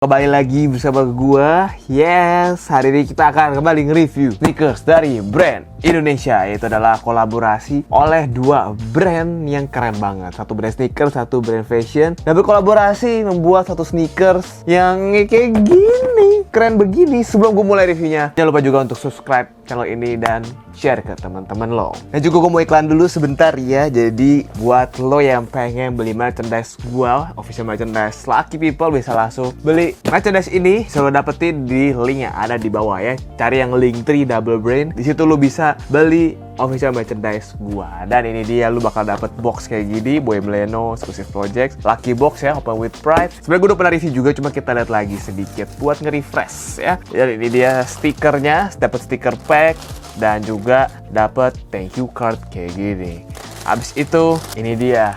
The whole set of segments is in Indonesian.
Kembali lagi bersama gua. Yes, hari ini kita akan kembali nge-review sneakers dari brand Indonesia. Itu adalah kolaborasi oleh dua brand yang keren banget. Satu brand sneakers, satu brand fashion. Dan berkolaborasi membuat satu sneakers yang kayak gini, keren begini. Sebelum gue mulai reviewnya, jangan lupa juga untuk subscribe channel ini dan share ke teman-teman lo. Dan juga gue mau iklan dulu sebentar ya. Jadi buat lo yang pengen beli merchandise gua, official merchandise Lucky People, bisa langsung beli merchandise ini. Selalu dapetin di link yang ada di bawah ya. Cari yang Linktree Double Brain. Di situ lo bisa beli official merchandise gua. Dan ini dia, lu bakal dapet box kayak gini, Boy Meleno, Exclusive Projects, Lucky Box ya, Open with Pride. Sebenarnya gue udah pernah review juga, cuma kita lihat lagi sedikit buat nge-refresh ya. Dan ini dia stikernya, dapet stiker pack dan juga dapet thank you card kayak gini. Abis itu ini dia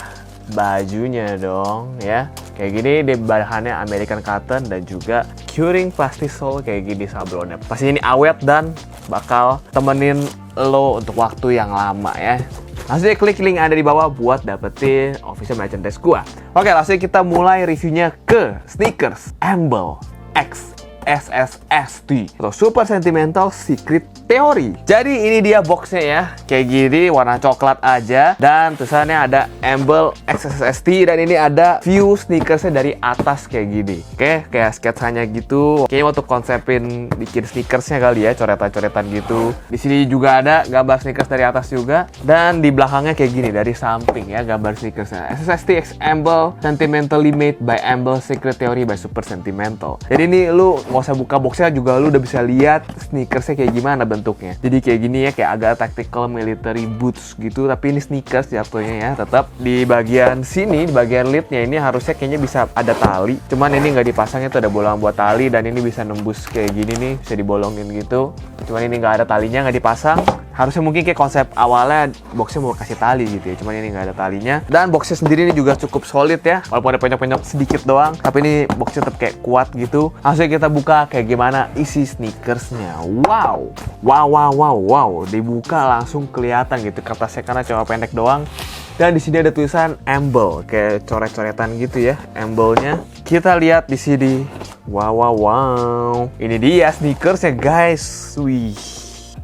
bajunya dong ya. Kayak gini, di bahannya American Cotton dan juga curing plastic sole kayak gini sablonnya. Pasti ini awet dan bakal temenin lo untuk waktu yang lama ya. Langsung aja klik link ada di bawah buat dapetin official merchandise gua. Oke, langsung kita mulai reviewnya ke sneakers Amble X SSST atau Super Sentimental Secret Theory. Jadi ini dia boxnya ya, kayak gini warna coklat aja dan tulisannya ada Amble XSST dan ini ada view sneakersnya dari atas kayak gini. Oke, kayak sketsanya gitu. Kayaknya waktu konsepin bikin sneakersnya kali ya, coretan-coretan gitu. Di sini juga ada gambar sneakers dari atas juga dan di belakangnya kayak gini dari samping ya gambar sneakersnya. SSST X Amble Sentimentally Made by Amble Secret Theory by Super Sentimental. Jadi ini lu nggak usah buka boxnya juga lu udah bisa lihat sneakersnya kayak gimana bentuknya. Jadi kayak gini ya, kayak agak tactical military boots gitu, tapi ini sneakers jatuhnya ya. Tetap di bagian sini, di bagian lidnya ini harusnya kayaknya bisa ada tali, cuman ini nggak dipasangnya, tuh ada bolongan buat tali dan ini bisa nembus kayak gini nih, bisa dibolongin gitu. Cuman ini nggak ada talinya, nggak dipasang. Harusnya mungkin kayak konsep awalnya boxnya mau kasih tali gitu ya, cuman ini nggak ada talinya. Dan boxnya sendiri ini juga cukup solid ya, walaupun ada penyok-penyok sedikit doang, tapi ini boxnya tetap kayak kuat gitu. Langsung kita buka kayak gimana isi sneakersnya. Wow, wow, wow, wow, wow. Dibuka langsung kelihatan gitu kertasnya karena cuma pendek doang. Dan di sini ada tulisan Amble, kayak coret-coretan gitu ya, Amble-nya. Kita lihat di sini. Wow, wow, wow. Ini dia sneakersnya guys. Wih,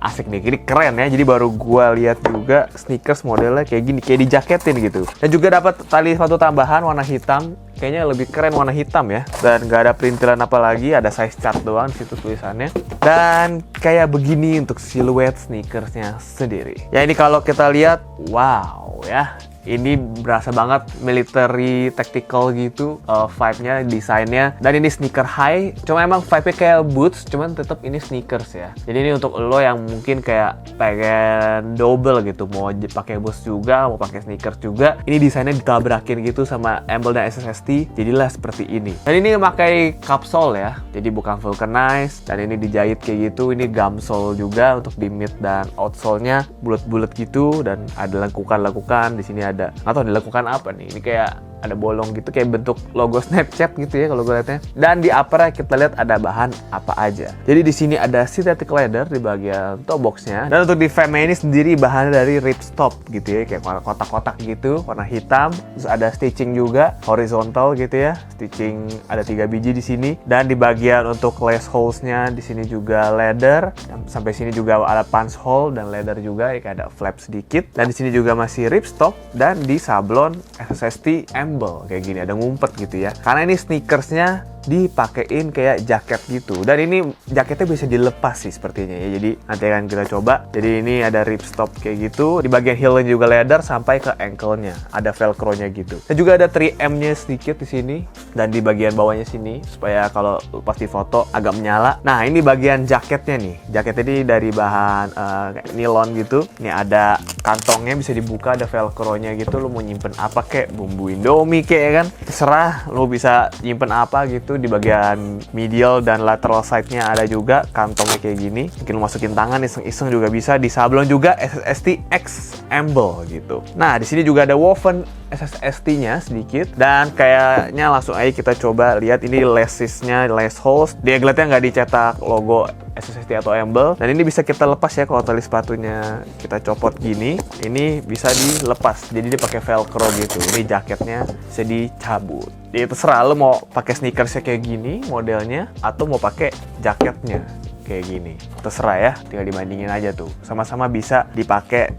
asik nih, ini keren ya. Jadi baru gua lihat juga sneakers modelnya kayak gini, kayak dijaketin gitu. Dan juga dapat tali sepatu tambahan warna hitam. Kayaknya lebih keren warna hitam ya. Dan nggak ada perintilan apa lagi, ada size chart doang di situ tulisannya. Dan kayak begini untuk siluet sneakersnya sendiri. Ya ini kalau kita lihat, wow ya. Ini berasa banget military tactical gitu vibe-nya, desainnya. Dan ini sneaker high, cuma emang vibe-nya kayak boots, cuman tetap ini sneakers ya. Jadi ini untuk lo yang mungkin kayak pengen double gitu, mau pakai boots juga, mau pakai sneakers juga. Ini desainnya ditabrakin gitu sama Amble dan SSST, jadilah seperti ini. Dan ini memakai capsule ya, jadi bukan vulcanized. Dan ini dijahit kayak gitu. Ini gumsole juga untuk di mid dan outsole-nya bulat-bulat gitu, dan ada lekukan-lekukan. Di sini ada, atau dilakukan apa nih, ini kayak ada bolong gitu, kayak bentuk logo Snapchat gitu ya kalau gue liatnya. Dan di upper kita lihat ada bahan apa aja. Jadi di sini ada synthetic leather di bagian toe boxnya. Dan untuk di frame ini sendiri bahannya dari ripstop gitu ya, kayak kotak-kotak gitu, warna hitam. Terus ada stitching juga horizontal gitu ya, stitching ada 3 biji di sini. Dan di bagian untuk lace holes-nya di sini juga leather. Sampai sini juga ada punch hole dan leather juga, ya, kayak ada flap sedikit. Dan di sini juga masih ripstop dan di sablon SSST Amble kayak gini, ada ngumpet gitu ya. Karena ini sneakersnya dipakein kayak jaket gitu. Dan ini jaketnya bisa dilepas sih sepertinya ya. Jadi nanti akan kita coba. Jadi ini ada ripstop kayak gitu. Di bagian heelnya juga leather sampai ke ankle-nya. Ada velcro-nya gitu. Dan juga ada 3M-nya sedikit di sini. Dan di bagian bawahnya sini supaya kalau pas di foto agak menyala. Nah, ini bagian jaketnya nih. Jaketnya ini dari bahan kayak nilon gitu. Ini ada kantongnya bisa dibuka, ada velcro-nya gitu. Lu mau nyimpen apa kek? Bumbu Indomie kek ya kan? Terserah lu bisa nyimpen apa gitu. Di bagian medial dan lateral side-nya ada juga kantongnya kayak gini. Mungkin lu masukin tangan iseng-iseng juga bisa. Di sablon juga SSST X Amble gitu. Nah, di sini juga ada woven SSST-nya sedikit. Dan kayaknya langsung aja kita coba lihat ini laces-nya, lace holes. Dia ngeliatnya nggak dicetak logo SSST atau embel. Dan ini bisa kita lepas ya, kalau tali sepatunya kita copot gini, ini bisa dilepas. Jadi dia pakai velcro gitu. Ini jaketnya bisa dicabut. Jadi terserah lo mau pakai sneakersnya kayak gini modelnya atau mau pakai jaketnya kayak gini. Terserah ya, tinggal dibandingin aja tuh. Sama-sama bisa dipakai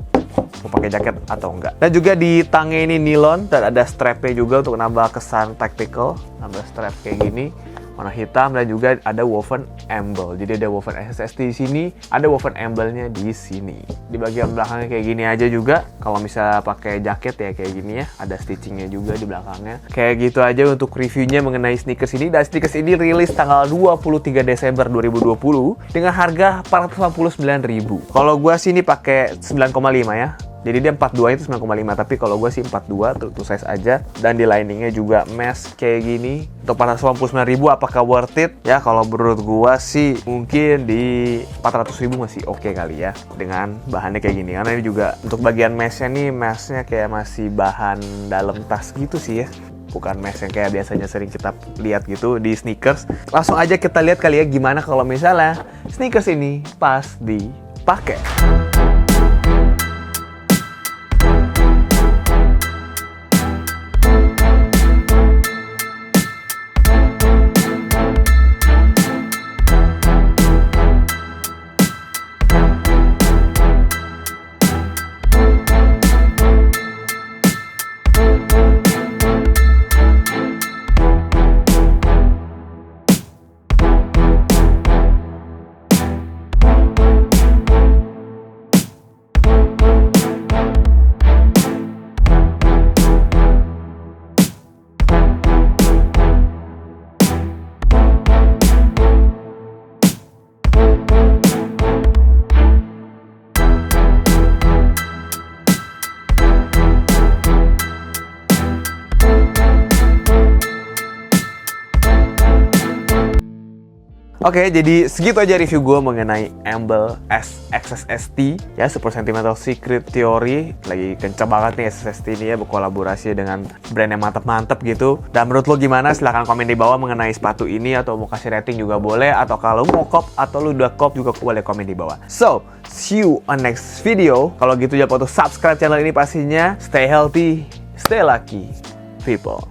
mau pakai jaket atau enggak. Dan juga di tangnya ini nilon dan ada strapnya juga untuk nambah kesan tactical. Nambah strap kayak gini, warna hitam, dan juga ada woven embel. Jadi ada woven SSST di sini, ada woven embelnya di sini. Di bagian belakangnya kayak gini aja juga. Kalau misalnya pakai jaket ya kayak gini ya, ada stitchingnya juga di belakangnya. Kayak gitu aja untuk reviewnya mengenai sneakers ini. Dan sneakers ini rilis tanggal 23 Desember 2020 dengan harga 449.000. Kalau gua sini pakai 9,5 ya. Jadi dia 42 itu 9,5, tapi kalau gue sih 42 tuh size aja. Dan di liningnya juga mesh kayak gini. Untuk 499.000 apakah worth it? Ya kalau menurut gue sih mungkin di 400.000 masih oke kali ya, dengan bahannya kayak gini. Karena ini juga untuk bagian meshnya nih, meshnya kayak masih bahan dalam tas gitu sih ya, bukan mesh yang kayak biasanya sering kita lihat gitu di sneakers. Langsung aja kita lihat kali ya gimana kalau misalnya sneakers ini pas dipakai. Oke, jadi segitu aja review gue mengenai embel SSST ya, Super Sentimental Secret Theory. Lagi kenceng banget nih SSST ini ya, berkolaborasi dengan brand yang mantep-mantep gitu. Dan menurut lo gimana? Silahkan komen di bawah mengenai sepatu ini, atau mau kasih rating juga boleh, atau kalau mau cop atau lu udah cop juga boleh komen di bawah. So, see you on next video. Kalau gitu jangan lupa untuk subscribe channel ini pastinya. Stay healthy, stay lucky, people.